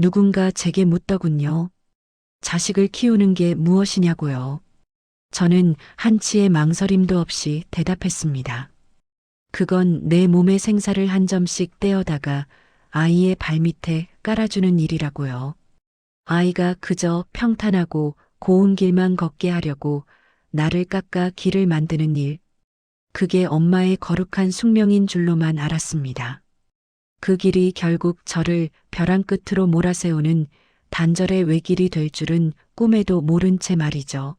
누군가 제게 묻더군요. 자식을 키우는 게 무엇이냐고요. 저는 한치의 망설임도 없이 대답했습니다. 그건 내 몸의 생사를 한 점씩 떼어다가 아이의 발밑에 깔아주는 일이라고요. 아이가 그저 평탄하고 고운 길만 걷게 하려고 나를 깎아 길을 만드는 일. 그게 엄마의 거룩한 숙명인 줄로만 알았습니다. 그 길이 결국 저를 벼랑 끝으로 몰아세우는 단절의 외길이 될 줄은 꿈에도 모른 채 말이죠.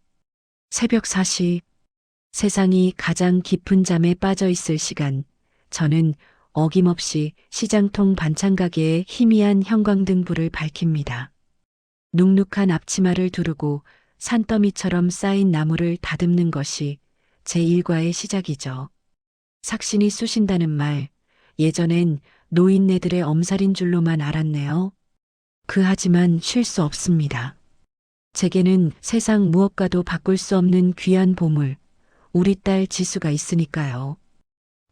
새벽 4시, 세상이 가장 깊은 잠에 빠져 있을 시간, 저는 어김없이 시장통 반찬 가게의 희미한 형광등 불을 밝힙니다. 눅눅한 앞치마를 두르고 산더미처럼 쌓인 나무를 다듬는 것이 제 일과의 시작이죠. 삭신이 쑤신다는 말, 예전엔 노인네들의 엄살인 줄로만 알았네요. 하지만 쉴 수 없습니다. 제게는 세상 무엇과도 바꿀 수 없는 귀한 보물, 우리 딸 지수가 있으니까요.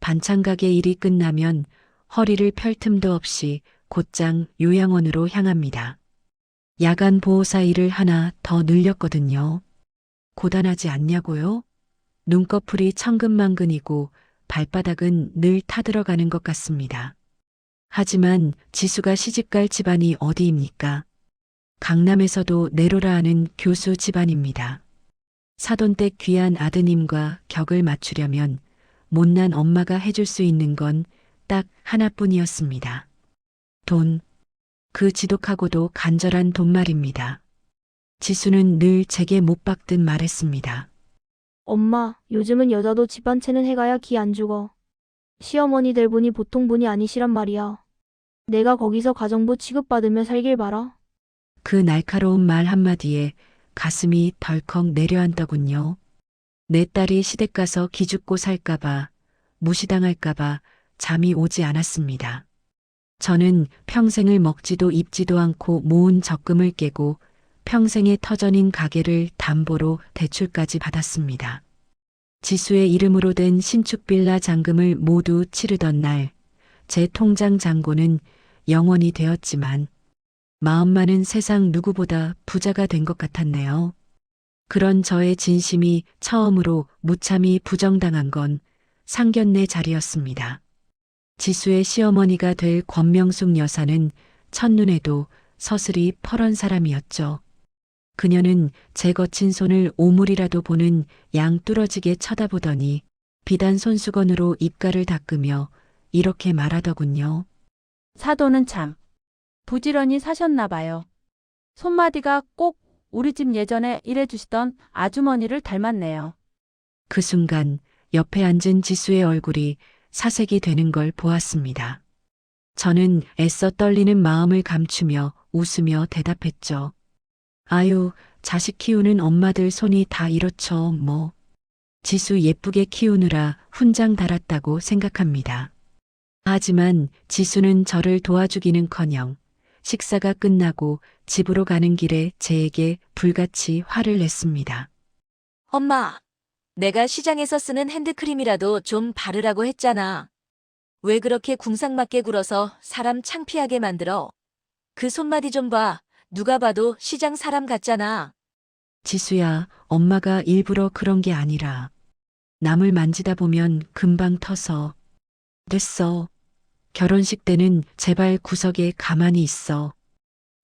반찬 가게 일이 끝나면 허리를 펼 틈도 없이 곧장 요양원으로 향합니다. 야간 보호사 일을 하나 더 늘렸거든요. 고단하지 않냐고요? 눈꺼풀이 천근만근이고 발바닥은 늘 타들어가는 것 같습니다. 하지만 지수가 시집갈 집안이 어디입니까? 강남에서도 내로라 하는 교수 집안입니다. 사돈댁 귀한 아드님과 격을 맞추려면 못난 엄마가 해줄 수 있는 건 딱 하나뿐이었습니다. 돈. 그 지독하고도 간절한 돈 말입니다. 지수는 늘 제게 못 박듯 말했습니다. 엄마, 요즘은 여자도 집 한 채는 해가야 기 안 죽어. 시어머니들 분이 보통 분이 아니시란 말이야. 내가 거기서 가정부 취급받으며 살길 바라. 그 날카로운 말 한마디에 가슴이 덜컥 내려앉더군요. 내 딸이 시댁 가서 기죽고 살까봐, 무시당할까봐 잠이 오지 않았습니다. 저는 평생을 먹지도 입지도 않고 모은 적금을 깨고 평생의 터전인 가게를 담보로 대출까지 받았습니다. 지수의 이름으로 된 신축 빌라 잔금을 모두 치르던 날, 제 통장 잔고는 영원이 되었지만 마음만은 세상 누구보다 부자가 된 것 같았네요. 그런 저의 진심이 처음으로 무참히 부정당한 건 상견례 자리였습니다. 지수의 시어머니가 될 권명숙 여사는 첫눈에도 서슬이 펄한 사람이었죠. 그녀는 제 거친 손을 오물이라도 보는 양 뚫어지게 쳐다보더니 비단 손수건으로 입가를 닦으며 이렇게 말하더군요. 사돈은 참 부지런히 사셨나 봐요. 손마디가 꼭 우리 집 예전에 일해주시던 아주머니를 닮았네요. 그 순간 옆에 앉은 지수의 얼굴이 사색이 되는 걸 보았습니다. 저는 애써 떨리는 마음을 감추며 웃으며 대답했죠. 아유, 자식 키우는 엄마들 손이 다 이렇죠, 뭐. 지수 예쁘게 키우느라 훈장 달았다고 생각합니다. 하지만 지수는 저를 도와주기는커녕 식사가 끝나고 집으로 가는 길에 제게 불같이 화를 냈습니다. 엄마, 내가 시장에서 쓰는 핸드크림이라도 좀 바르라고 했잖아. 왜 그렇게 궁상맞게 굴어서 사람 창피하게 만들어? 그 손마디 좀 봐. 누가 봐도 시장 사람 같잖아. 지수야, 엄마가 일부러 그런 게 아니라 남을 만지다 보면 금방 터서. 됐어. 결혼식 때는 제발 구석에 가만히 있어.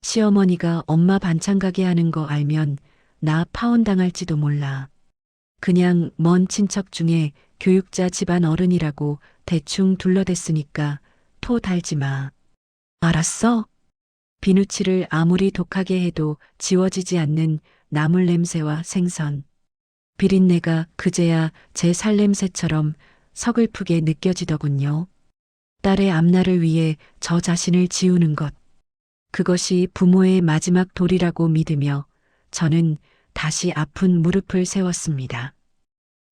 시어머니가 엄마 반찬 가게 하는 거 알면 나 파혼당할지도 몰라. 그냥 먼 친척 중에 교육자 집안 어른이라고 대충 둘러댔으니까 토 달지 마. 알았어? 비누칠을 아무리 독하게 해도 지워지지 않는 나물 냄새와 생선. 비린내가 그제야 제 살냄새처럼 서글프게 느껴지더군요. 딸의 앞날을 위해 저 자신을 지우는 것. 그것이 부모의 마지막 도리라고 믿으며 저는 다시 아픈 무릎을 세웠습니다.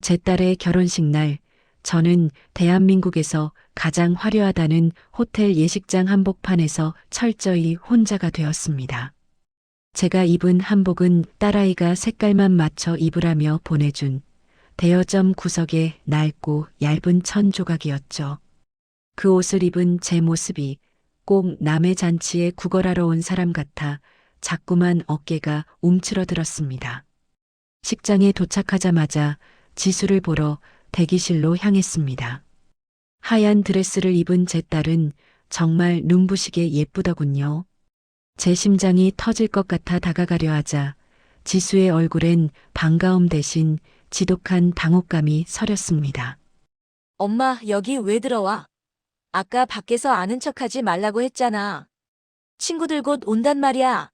제 딸의 결혼식 날, 저는 대한민국에서 가장 화려하다는 호텔 예식장 한복판에서 철저히 혼자가 되었습니다. 제가 입은 한복은 딸아이가 색깔만 맞춰 입으라며 보내준 대여점 구석의 낡고 얇은 천 조각이었죠. 그 옷을 입은 제 모습이 꼭 남의 잔치에 구걸하러 온 사람 같아 자꾸만 어깨가 움츠러들었습니다. 식장에 도착하자마자 지수를 보러 대기실로 향했습니다. 하얀 드레스를 입은 제 딸은 정말 눈부시게 예쁘더군요. 제 심장이 터질 것 같아 다가가려 하자 지수의 얼굴엔 반가움 대신 지독한 당혹감이 서렸습니다. 엄마, 여기 왜 들어와? 아까 밖에서 아는 척하지 말라고 했잖아. 친구들 곧 온단 말이야.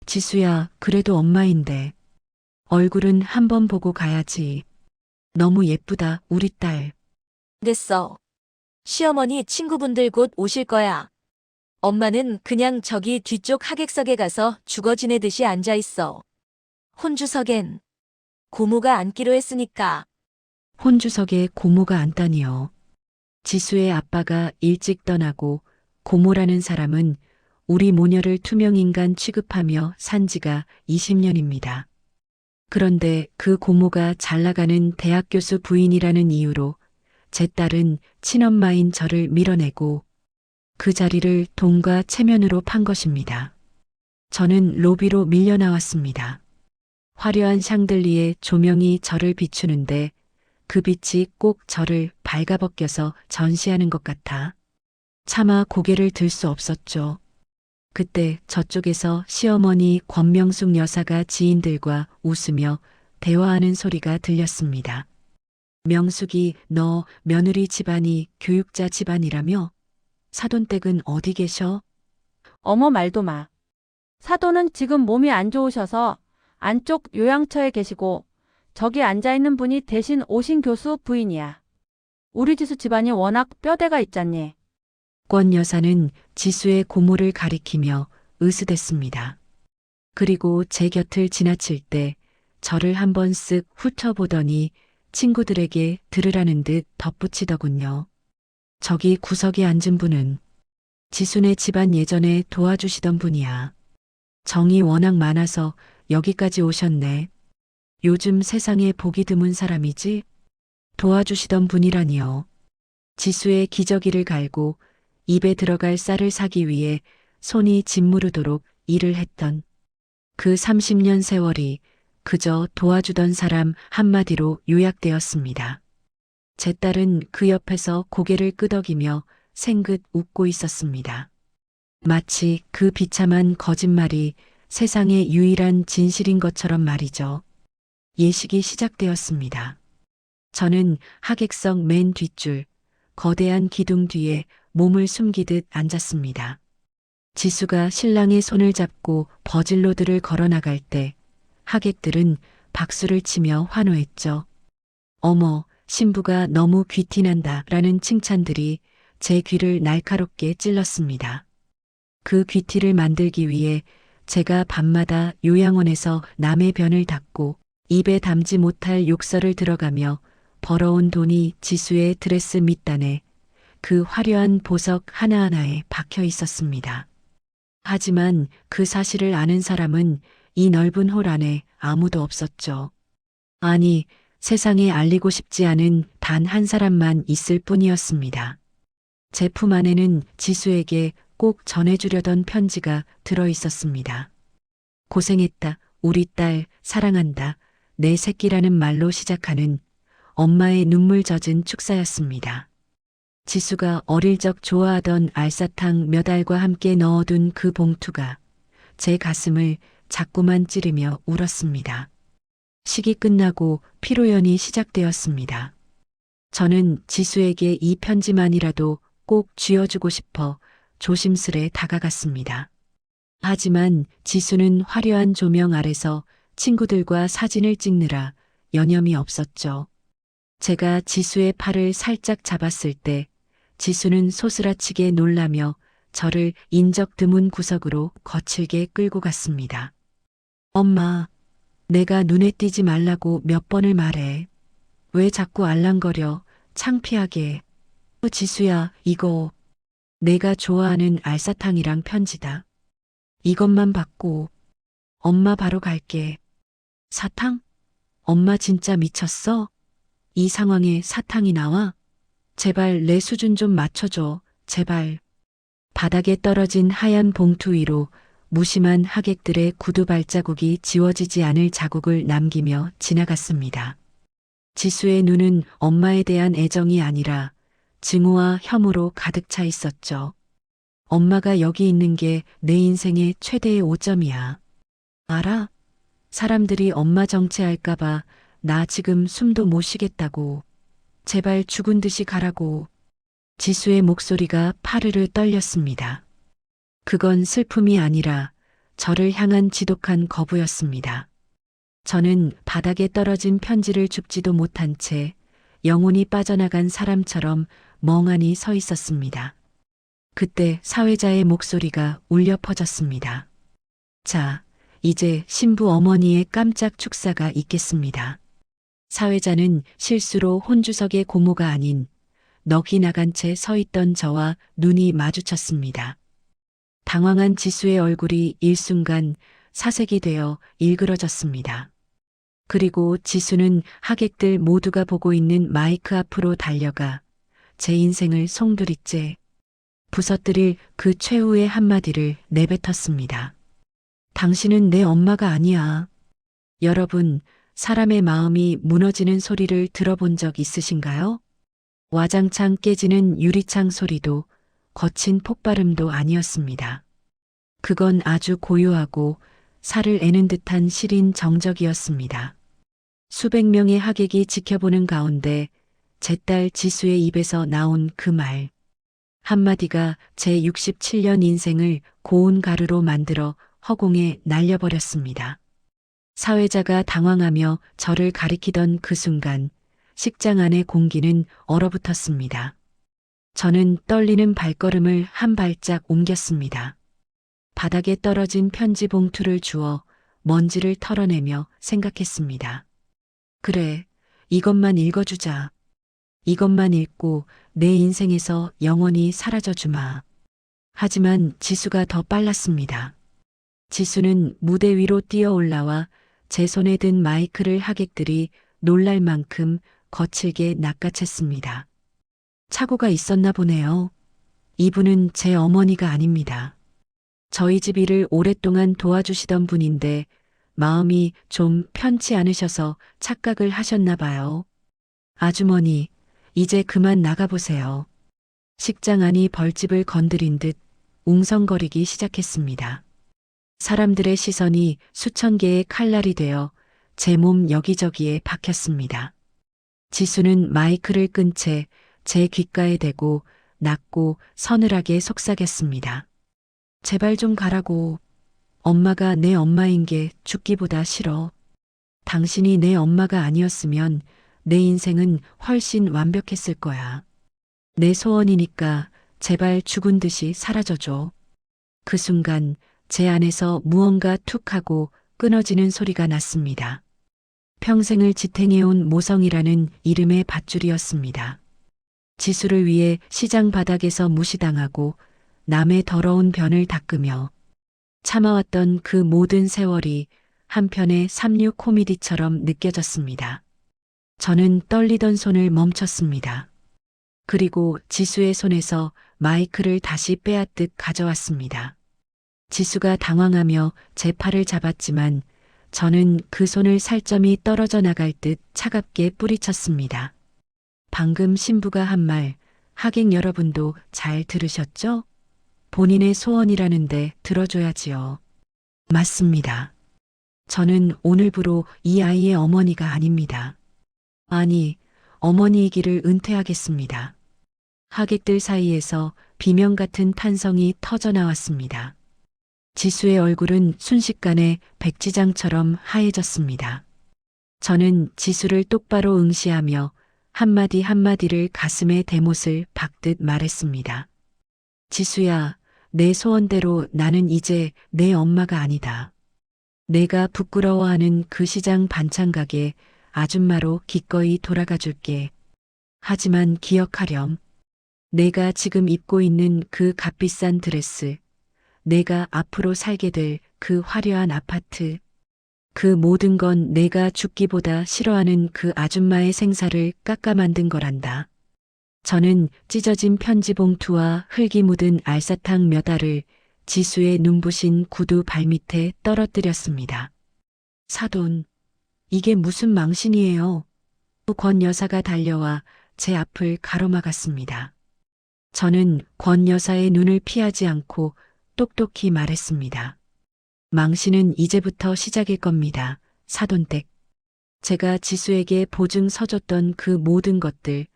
지수야, 그래도 엄마인데. 얼굴은 한번 보고 가야지. 너무 예쁘다, 우리 딸. 됐어. 시어머니 친구분들 곧 오실 거야. 엄마는 그냥 저기 뒤쪽 하객석에 가서 죽어 지내듯이 앉아 있어. 혼주석엔 고모가 앉기로 했으니까. 혼주석에 고모가 앉다니요. 지수의 아빠가 일찍 떠나고 고모라는 사람은 우리 모녀를 투명인간 취급하며 산 지가 20년입니다. 그런데 그 고모가 잘 나가는 대학 교수 부인이라는 이유로 제 딸은 친엄마인 저를 밀어내고 그 자리를 돈과 체면으로 판 것입니다. 저는 로비로 밀려 나왔습니다. 화려한 샹들리에 조명이 저를 비추는데 그 빛이 꼭 저를 발가벗겨서 전시하는 것 같아 차마 고개를 들 수 없었죠. 그때 저쪽에서 시어머니 권명숙 여사가 지인들과 웃으며 대화하는 소리가 들렸습니다. 명숙이 너 며느리 집안이 교육자 집안이라며? 사돈댁은 어디 계셔? 어머 말도 마. 사돈은 지금 몸이 안 좋으셔서 안쪽 요양처에 계시고 저기 앉아있는 분이 대신 오신 교수 부인이야. 우리 지수 집안이 워낙 뼈대가 있잖니. 권 여사는 지수의 고모를 가리키며 으스댔습니다. 그리고 제 곁을 지나칠 때 저를 한번 쓱 훑어보더니 친구들에게 들으라는 듯 덧붙이더군요. 저기 구석에 앉은 분은 지수네 집안 예전에 도와주시던 분이야. 정이 워낙 많아서 여기까지 오셨네. 요즘 세상에 보기 드문 사람이지? 도와주시던 분이라니요. 지수의 기저귀를 갈고 입에 들어갈 쌀을 사기 위해 손이 짓무르도록 일을 했던 그 30년 세월이 그저 도와주던 사람 한마디로 요약되었습니다. 제 딸은 그 옆에서 고개를 끄덕이며 생긋 웃고 있었습니다. 마치 그 비참한 거짓말이 세상의 유일한 진실인 것처럼 말이죠. 예식이 시작되었습니다. 저는 하객석 맨 뒷줄, 거대한 기둥 뒤에 몸을 숨기듯 앉았습니다. 지수가 신랑의 손을 잡고 버질로드를 걸어 나갈 때 하객들은 박수를 치며 환호했죠. 어머, 신부가 너무 귀티난다 라는 칭찬들이 제 귀를 날카롭게 찔렀습니다. 그 귀티를 만들기 위해 제가 밤마다 요양원에서 남의 변을 닦고 입에 담지 못할 욕설을 들어가며 벌어온 돈이 지수의 드레스 밑단에 그 화려한 보석 하나하나에 박혀 있었습니다. 하지만 그 사실을 아는 사람은 이 넓은 홀 안에 아무도 없었죠. 아니, 세상에 알리고 싶지 않은 단 한 사람만 있을 뿐이었습니다. 제 품 안에는 지수에게 꼭 전해주려던 편지가 들어 있었습니다. 고생했다, 우리 딸, 사랑한다, 내 새끼라는 말로 시작하는 엄마의 눈물 젖은 축사였습니다. 지수가 어릴 적 좋아하던 알사탕 몇 알과 함께 넣어둔 그 봉투가 제 가슴을 자꾸만 찌르며 울었습니다. 식이 끝나고 피로연이 시작되었습니다. 저는 지수에게 이 편지만이라도 꼭 쥐어주고 싶어 조심스레 다가갔습니다. 하지만 지수는 화려한 조명 아래서 친구들과 사진을 찍느라 여념이 없었죠. 제가 지수의 팔을 살짝 잡았을 때 지수는 소스라치게 놀라며 저를 인적 드문 구석으로 거칠게 끌고 갔습니다. 엄마, 내가 눈에 띄지 말라고 몇 번을 말해. 왜 자꾸 알랑거려, 창피하게. 지수야, 이거 내가 좋아하는 알사탕이랑 편지다. 이것만 받고 엄마 바로 갈게. 사탕? 엄마 진짜 미쳤어? 이 상황에 사탕이 나와? 제발 내 수준 좀 맞춰줘, 제발. 바닥에 떨어진 하얀 봉투 위로 무심한 하객들의 구두 발자국이 지워지지 않을 자국을 남기며 지나갔습니다. 지수의 눈은 엄마에 대한 애정이 아니라 증오와 혐오로 가득 차 있었죠. 엄마가 여기 있는 게 내 인생의 최대의 오점이야. 알아? 사람들이 엄마 정체할까봐 나 지금 숨도 못 쉬겠다고. 제발 죽은 듯이 가라고. 지수의 목소리가 파르르 떨렸습니다. 그건 슬픔이 아니라 저를 향한 지독한 거부였습니다. 저는 바닥에 떨어진 편지를 줍지도 못한 채 영혼이 빠져나간 사람처럼 멍하니 서 있었습니다. 그때 사회자의 목소리가 울려 퍼졌습니다. 자, 이제 신부 어머니의 깜짝 축사가 있겠습니다. 사회자는 실수로 혼주석의 고모가 아닌 넋이 나간 채 서 있던 저와 눈이 마주쳤습니다. 당황한 지수의 얼굴이 일순간 사색이 되어 일그러졌습니다. 그리고 지수는 하객들 모두가 보고 있는 마이크 앞으로 달려가 제 인생을 송두리째 부서뜨릴 그 최후의 한마디를 내뱉었습니다. 당신은 내 엄마가 아니야. 여러분, 사람의 마음이 무너지는 소리를 들어본 적 있으신가요? 와장창 깨지는 유리창 소리도 거친 폭발음도 아니었습니다. 그건 아주 고요하고 살을 애는 듯한 시린 정적이었습니다. 수백 명의 하객이 지켜보는 가운데 제 딸 지수의 입에서 나온 그 말. 한마디가 제 67년 인생을 고운 가루로 만들어 허공에 날려버렸습니다. 사회자가 당황하며 저를 가리키던 그 순간 식장 안의 공기는 얼어붙었습니다. 저는 떨리는 발걸음을 한 발짝 옮겼습니다. 바닥에 떨어진 편지 봉투를 주워 먼지를 털어내며 생각했습니다. 그래, 이것만 읽어주자. 이것만 읽고 내 인생에서 영원히 사라져 주마. 하지만 지수가 더 빨랐습니다. 지수는 무대 위로 뛰어 올라와 제 손에 든 마이크를 하객들이 놀랄 만큼 거칠게 낚아챘습니다. 착오가 있었나 보네요. 이분은 제 어머니가 아닙니다. 저희 집 일을 오랫동안 도와주시던 분인데 마음이 좀 편치 않으셔서 착각을 하셨나 봐요. 아주머니, 이제 그만 나가보세요. 식장 안이 벌집을 건드린 듯 웅성거리기 시작했습니다. 사람들의 시선이 수천 개의 칼날이 되어 제 몸 여기저기에 박혔습니다. 지수는 마이크를 끈 채 제 귓가에 대고 낮고 서늘하게 속삭였습니다. 제발 좀 가라고. 엄마가 내 엄마인 게 죽기보다 싫어. 당신이 내 엄마가 아니었으면 내 인생은 훨씬 완벽했을 거야. 내 소원이니까 제발 죽은 듯이 사라져줘. 그 순간 제 안에서 무언가 툭 하고 끊어지는 소리가 났습니다. 평생을 지탱해온 모성이라는 이름의 밧줄이었습니다. 지수를 위해 시장 바닥에서 무시당하고 남의 더러운 변을 닦으며 참아왔던 그 모든 세월이 한편의 삼류 코미디처럼 느껴졌습니다. 저는 떨리던 손을 멈췄습니다. 그리고 지수의 손에서 마이크를 다시 빼앗듯 가져왔습니다. 지수가 당황하며 제 팔을 잡았지만 저는 그 손을 살점이 떨어져 나갈 듯 차갑게 뿌리쳤습니다. 방금 신부가 한 말, 하객 여러분도 잘 들으셨죠? 본인의 소원이라는데 들어줘야지요. 맞습니다. 저는 오늘부로 이 아이의 어머니가 아닙니다. 아니, 어머니이기를 은퇴하겠습니다. 하객들 사이에서 비명 같은 탄성이 터져 나왔습니다. 지수의 얼굴은 순식간에 백지장처럼 하얘졌습니다. 저는 지수를 똑바로 응시하며 한마디 한마디를 가슴에 대못을 박듯 말했습니다. 지수야, 내 소원대로 나는 이제 내 엄마가 아니다. 내가 부끄러워하는 그 시장 반찬 가게 아줌마로 기꺼이 돌아가 줄게. 하지만 기억하렴. 내가 지금 입고 있는 그 값비싼 드레스, 내가 앞으로 살게 될 그 화려한 아파트, 그 모든 건 내가 죽기보다 싫어하는 그 아줌마의 생사를 깎아 만든 거란다. 저는 찢어진 편지 봉투와 흙이 묻은 알사탕 몇 알을 지수의 눈부신 구두 발밑에 떨어뜨렸습니다. 사돈, 이게 무슨 망신이에요? 권 여사가 달려와 제 앞을 가로막았습니다. 저는 권 여사의 눈을 피하지 않고 똑똑히 말했습니다. 망신은 이제부터 시작일 겁니다. 사돈댁. 제가 지수에게 보증 서줬던 그 모든 것들,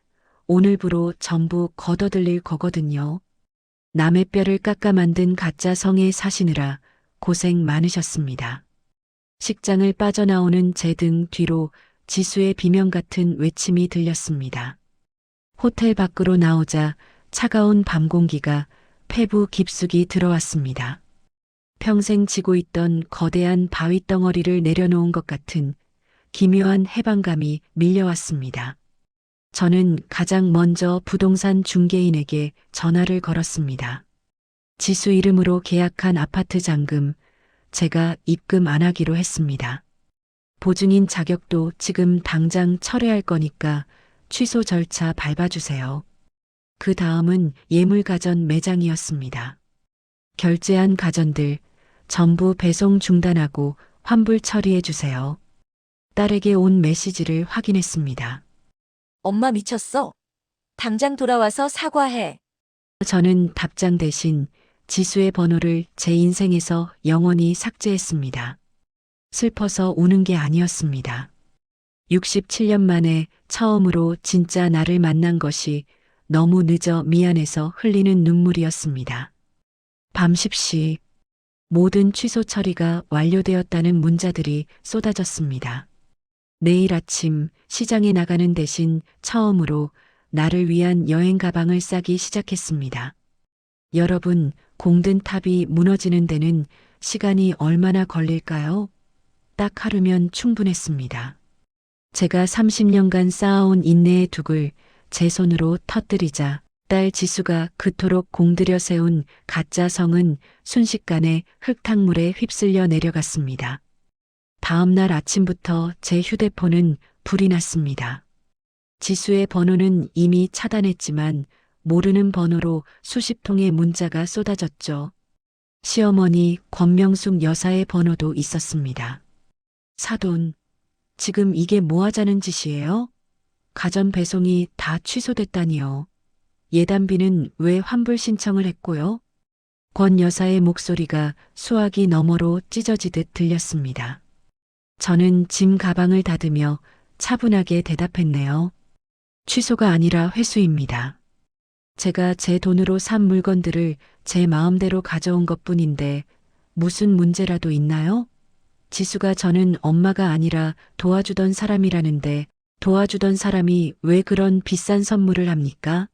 오늘부로 전부 걷어들릴 거거든요. 남의 뼈를 깎아 만든 가짜 성에 사시느라 고생 많으셨습니다. 식장을 빠져나오는 제 등 뒤로 지수의 비명 같은 외침이 들렸습니다. 호텔 밖으로 나오자 차가운 밤 공기가 폐부 깊숙이 들어왔습니다. 평생 지고 있던 거대한 바위 덩어리를 내려놓은 것 같은 기묘한 해방감이 밀려왔습니다. 저는 가장 먼저 부동산 중개인에게 전화를 걸었습니다. 지수 이름으로 계약한 아파트 잔금, 제가 입금 안 하기로 했습니다. 보증인 자격도 지금 당장 철회할 거니까 취소 절차 밟아주세요. 그 다음은 예물가전 매장이었습니다. 결제한 가전들 전부 배송 중단하고 환불 처리해 주세요. 딸에게 온 메시지를 확인했습니다. 엄마 미쳤어. 당장 돌아와서 사과해. 저는 답장 대신 지수의 번호를 제 인생에서 영원히 삭제했습니다. 슬퍼서 우는 게 아니었습니다. 67년 만에 처음으로 진짜 나를 만난 것이 너무 늦어 미안해서 흘리는 눈물이었습니다. 밤 10시 모든 취소 처리가 완료되었다는 문자들이 쏟아졌습니다. 내일 아침 시장에 나가는 대신 처음으로 나를 위한 여행 가방을 싸기 시작했습니다. 여러분, 공든 탑이 무너지는 데는 시간이 얼마나 걸릴까요? 딱 하루면 충분했습니다. 제가 30년간 쌓아온 인내의 둑을 제 손으로 터뜨리자 딸 지수가 그토록 공들여 세운 가짜 성은 순식간에 흙탕물에 휩쓸려 내려갔습니다. 다음 날 아침부터 제 휴대폰은 불이 났습니다. 지수의 번호는 이미 차단했지만 모르는 번호로 수십 통의 문자가 쏟아졌죠. 시어머니 권명숙 여사의 번호도 있었습니다. 사돈, 지금 이게 뭐 하자는 짓이에요? 가전 배송이 다 취소됐다니요. 예단비는 왜 환불 신청을 했고요? 권 여사의 목소리가 수화기 너머로 찢어지듯 들렸습니다. 저는 짐 가방을 닫으며 차분하게 대답했네요. 취소가 아니라 회수입니다. 제가 제 돈으로 산 물건들을 제 마음대로 가져온 것뿐인데 무슨 문제라도 있나요? 지수가 저는 엄마가 아니라 도와주던 사람이라는데 도와주던 사람이 왜 그런 비싼 선물을 합니까?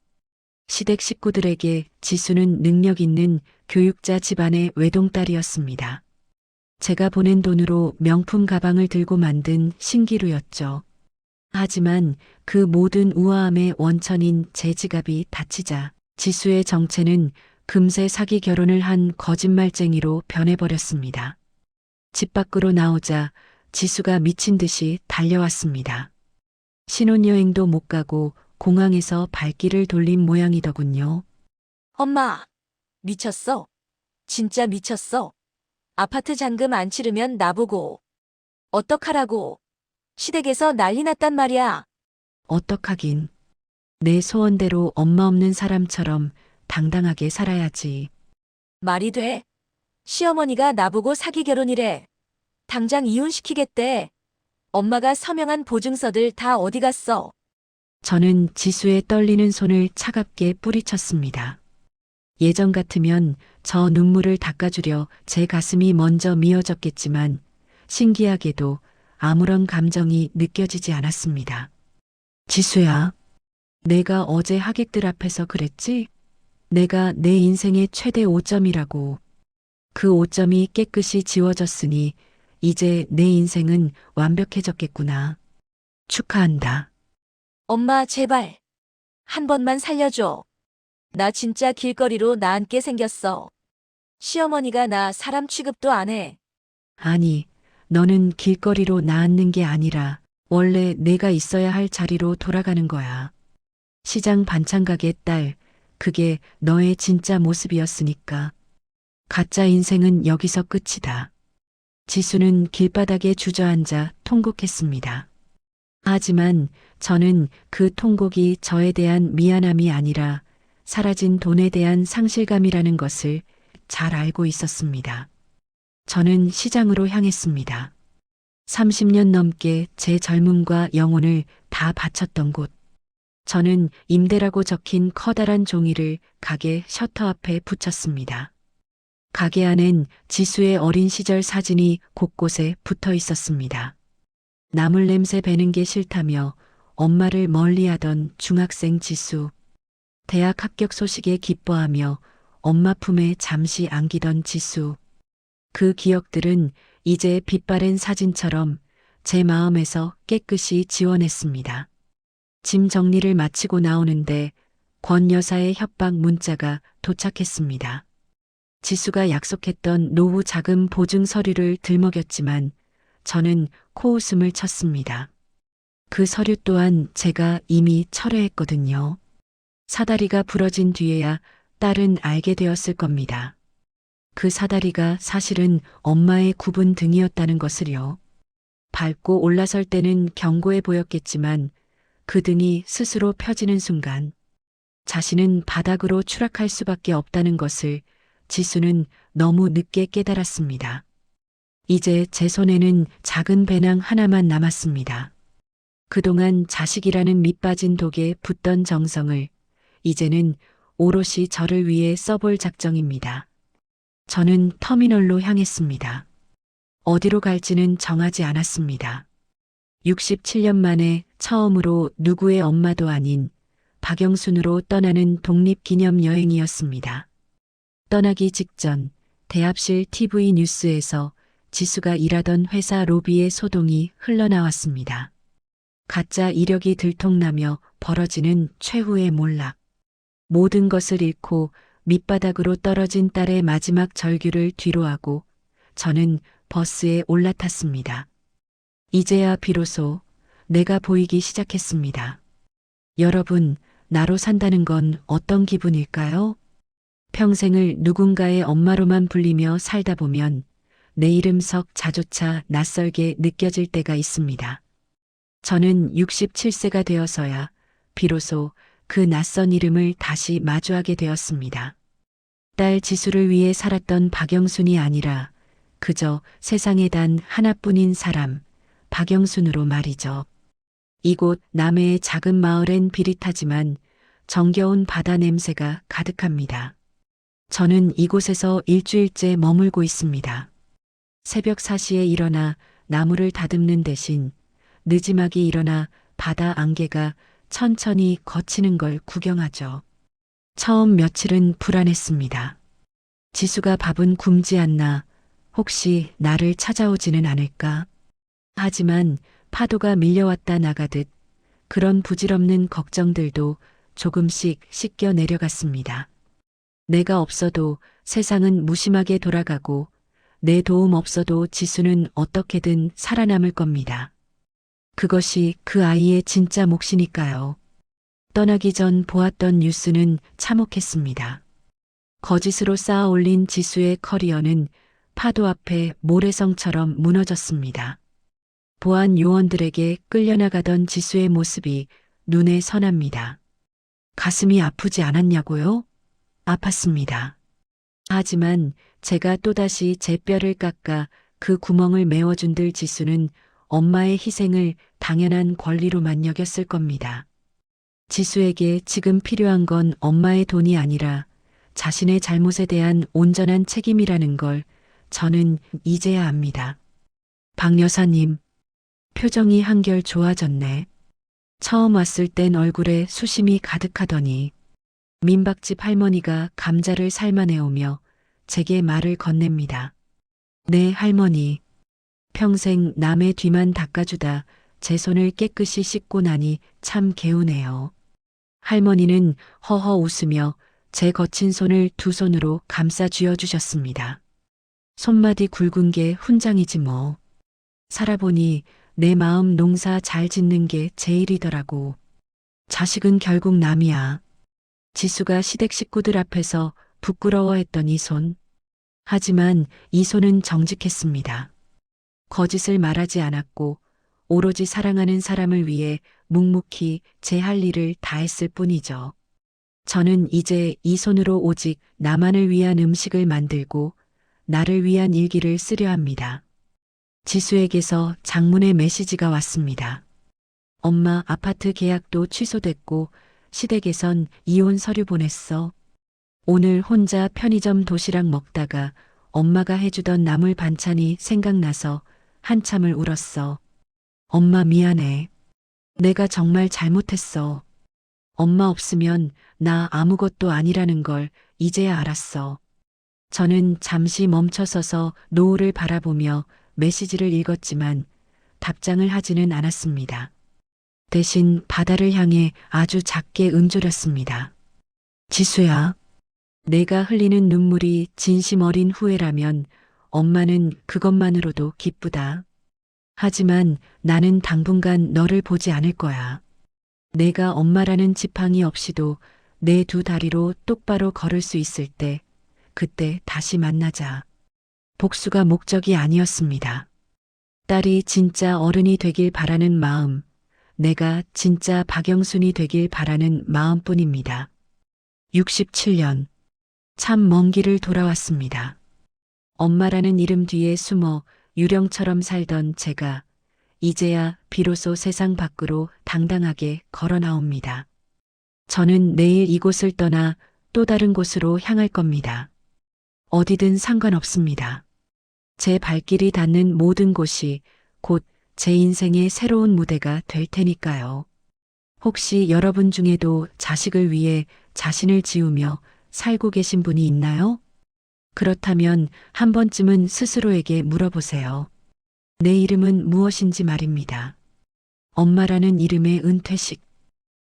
시댁 식구들에게 지수는 능력 있는 교육자 집안의 외동딸이었습니다. 제가 보낸 돈으로 명품 가방을 들고 만든 신기루였죠. 하지만 그 모든 우아함의 원천인 제 지갑이 닫히자 지수의 정체는 금세 사기 결혼을 한 거짓말쟁이로 변해버렸습니다. 집 밖으로 나오자 지수가 미친 듯이 달려왔습니다. 신혼여행도 못 가고 공항에서 발길을 돌린 모양이더군요. 엄마, 미쳤어. 진짜 미쳤어. 아파트 잔금 안 치르면 나보고 어떡하라고. 시댁에서 난리 났단 말이야. 어떡하긴. 내 소원대로 엄마 없는 사람처럼 당당하게 살아야지. 말이 돼? 시어머니가 나보고 사기 결혼이래. 당장 이혼시키겠대. 엄마가 서명한 보증서들 다 어디 갔어? 저는 지수의 떨리는 손을 차갑게 뿌리쳤습니다. 예전 같으면 저 눈물을 닦아주려 제 가슴이 먼저 미어졌겠지만 신기하게도 아무런 감정이 느껴지지 않았습니다. 지수야, 내가 어제 하객들 앞에서 그랬지? 내가 내 인생의 최대 5점이라고. 그 5점이 깨끗이 지워졌으니 이제 내 인생은 완벽해졌겠구나. 축하한다. 엄마 제발. 한 번만 살려줘. 나 진짜 길거리로 나앉게 생겼어. 시어머니가 나 사람 취급도 안 해. 아니, 너는 길거리로 나앉는 게 아니라 원래 내가 있어야 할 자리로 돌아가는 거야. 시장 반찬 가게 딸, 그게 너의 진짜 모습이었으니까. 가짜 인생은 여기서 끝이다. 지수는 길바닥에 주저앉아 통곡했습니다. 하지만 저는 그 통곡이 저에 대한 미안함이 아니라 사라진 돈에 대한 상실감이라는 것을 잘 알고 있었습니다. 저는 시장으로 향했습니다. 30년 넘게 제 젊음과 영혼을 다 바쳤던 곳. 저는 임대라고 적힌 커다란 종이를 가게 셔터 앞에 붙였습니다. 가게 안엔 지수의 어린 시절 사진이 곳곳에 붙어 있었습니다. 나물 냄새 배는 게 싫다며 엄마를 멀리하던 중학생 지수. 대학 합격 소식에 기뻐하며 엄마 품에 잠시 안기던 지수. 그 기억들은 이제 빛바랜 사진처럼 제 마음에서 깨끗이 지워냈습니다. 짐 정리를 마치고 나오는데 권 여사의 협박 문자가 도착했습니다. 지수가 약속했던 노후 자금 보증 서류를 들먹였지만 저는 코웃음을 쳤습니다. 그 서류 또한 제가 이미 철회했거든요. 사다리가 부러진 뒤에야 딸은 알게 되었을 겁니다. 그 사다리가 사실은 엄마의 굽은 등이었다는 것을요. 밟고 올라설 때는 견고해 보였겠지만 그 등이 스스로 펴지는 순간 자신은 바닥으로 추락할 수밖에 없다는 것을 지수는 너무 늦게 깨달았습니다. 이제 제 손에는 작은 배낭 하나만 남았습니다. 그동안 자식이라는 밑빠진 독에 붙던 정성을 이제는 오롯이 저를 위해 써볼 작정입니다. 저는 터미널로 향했습니다. 어디로 갈지는 정하지 않았습니다. 67년 만에 처음으로 누구의 엄마도 아닌 박영순으로 떠나는 독립기념 여행이었습니다. 떠나기 직전 대합실 TV 뉴스에서 지수가 일하던 회사 로비의 소동이 흘러나왔습니다. 가짜 이력이 들통나며 벌어지는 최후의 몰락. 모든 것을 잃고 밑바닥으로 떨어진 딸의 마지막 절규를 뒤로하고 저는 버스에 올라탔습니다. 이제야 비로소 내가 보이기 시작했습니다. 여러분, 나로 산다는 건 어떤 기분일까요? 평생을 누군가의 엄마로만 불리며 살다 보면 내 이름석 자조차 낯설게 느껴질 때가 있습니다. 저는 67세가 되어서야 비로소 그 낯선 이름을 다시 마주하게 되었습니다. 딸 지수를 위해 살았던 박영순이 아니라 그저 세상에 단 하나뿐인 사람, 박영순으로 말이죠. 이곳 남해의 작은 마을엔 비릿하지만 정겨운 바다 냄새가 가득합니다. 저는 이곳에서 일주일째 머물고 있습니다. 새벽 4시에 일어나 나무를 다듬는 대신 느지막이 일어나 바다 안개가 천천히 걷히는 걸 구경하죠. 처음 며칠은 불안했습니다. 지수가 밥은 굶지 않나, 혹시 나를 찾아오지는 않을까? 하지만 파도가 밀려왔다 나가듯 그런 부질없는 걱정들도 조금씩 씻겨 내려갔습니다. 내가 없어도 세상은 무심하게 돌아가고 내 도움 없어도 지수는 어떻게든 살아남을 겁니다. 그것이 그 아이의 진짜 몫이니까요. 떠나기 전 보았던 뉴스는 참혹했습니다. 거짓으로 쌓아 올린 지수의 커리어는 파도 앞에 모래성처럼 무너졌습니다. 보안 요원들에게 끌려나가던 지수의 모습이 눈에 선합니다. 가슴이 아프지 않았냐고요? 아팠습니다. 하지만 제가 또다시 제 뼈를 깎아 그 구멍을 메워준들 지수는 엄마의 희생을 당연한 권리로만 여겼을 겁니다. 지수에게 지금 필요한 건 엄마의 돈이 아니라 자신의 잘못에 대한 온전한 책임이라는 걸 저는 이제야 압니다. 박 여사님, 표정이 한결 좋아졌네. 처음 왔을 땐 얼굴에 수심이 가득하더니 민박집 할머니가 감자를 삶아내오며 제게 말을 건넵니다. 네, 할머니. 평생 남의 뒤만 닦아주다 제 손을 깨끗이 씻고 나니 참 개운해요. 할머니는 허허 웃으며 제 거친 손을 두 손으로 감싸 쥐어주셨습니다. 손마디 굵은 게 훈장이지 뭐. 살아보니 내 마음 농사 잘 짓는 게 제일이더라고. 자식은 결국 남이야. 지수가 시댁 식구들 앞에서 부끄러워했던 이 손. 하지만 이 손은 정직했습니다. 거짓을 말하지 않았고 오로지 사랑하는 사람을 위해 묵묵히 제 할 일을 다했을 뿐이죠. 저는 이제 이 손으로 오직 나만을 위한 음식을 만들고 나를 위한 일기를 쓰려 합니다. 지수에게서 장문의 메시지가 왔습니다. 엄마, 아파트 계약도 취소됐고 시댁에선 이혼 서류 보냈어. 오늘 혼자 편의점 도시락 먹다가 엄마가 해주던 나물 반찬이 생각나서 한참을 울었어. 엄마 미안해. 내가 정말 잘못했어. 엄마 없으면 나 아무것도 아니라는 걸 이제야 알았어. 저는 잠시 멈춰서서 노을을 바라보며 메시지를 읽었지만 답장을 하지는 않았습니다. 대신 바다를 향해 아주 작게 음조렸습니다. 지수야, 내가 흘리는 눈물이 진심 어린 후회라면 엄마는 그것만으로도 기쁘다. 하지만 나는 당분간 너를 보지 않을 거야. 내가 엄마라는 지팡이 없이도 내 두 다리로 똑바로 걸을 수 있을 때, 그때 다시 만나자. 복수가 목적이 아니었습니다. 딸이 진짜 어른이 되길 바라는 마음, 내가 진짜 박영순이 되길 바라는 마음뿐입니다. 67년. 참 먼 길을 돌아왔습니다. 엄마라는 이름 뒤에 숨어 유령처럼 살던 제가 이제야 비로소 세상 밖으로 당당하게 걸어 나옵니다. 저는 내일 이곳을 떠나 또 다른 곳으로 향할 겁니다. 어디든 상관없습니다. 제 발길이 닿는 모든 곳이 곧 제 인생의 새로운 무대가 될 테니까요. 혹시 여러분 중에도 자식을 위해 자신을 지우며 살고 계신 분이 있나요? 그렇다면 한 번쯤은 스스로에게 물어보세요. 내 이름은 무엇인지 말입니다. 엄마라는 이름의 은퇴식.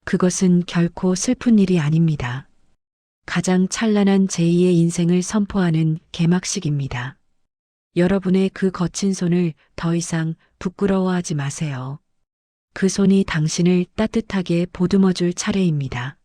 그것은 결코 슬픈 일이 아닙니다. 가장 찬란한 제2의 인생을 선포하는 개막식입니다. 여러분의 그 거친 손을 더 이상 부끄러워하지 마세요. 그 손이 당신을 따뜻하게 보듬어줄 차례입니다.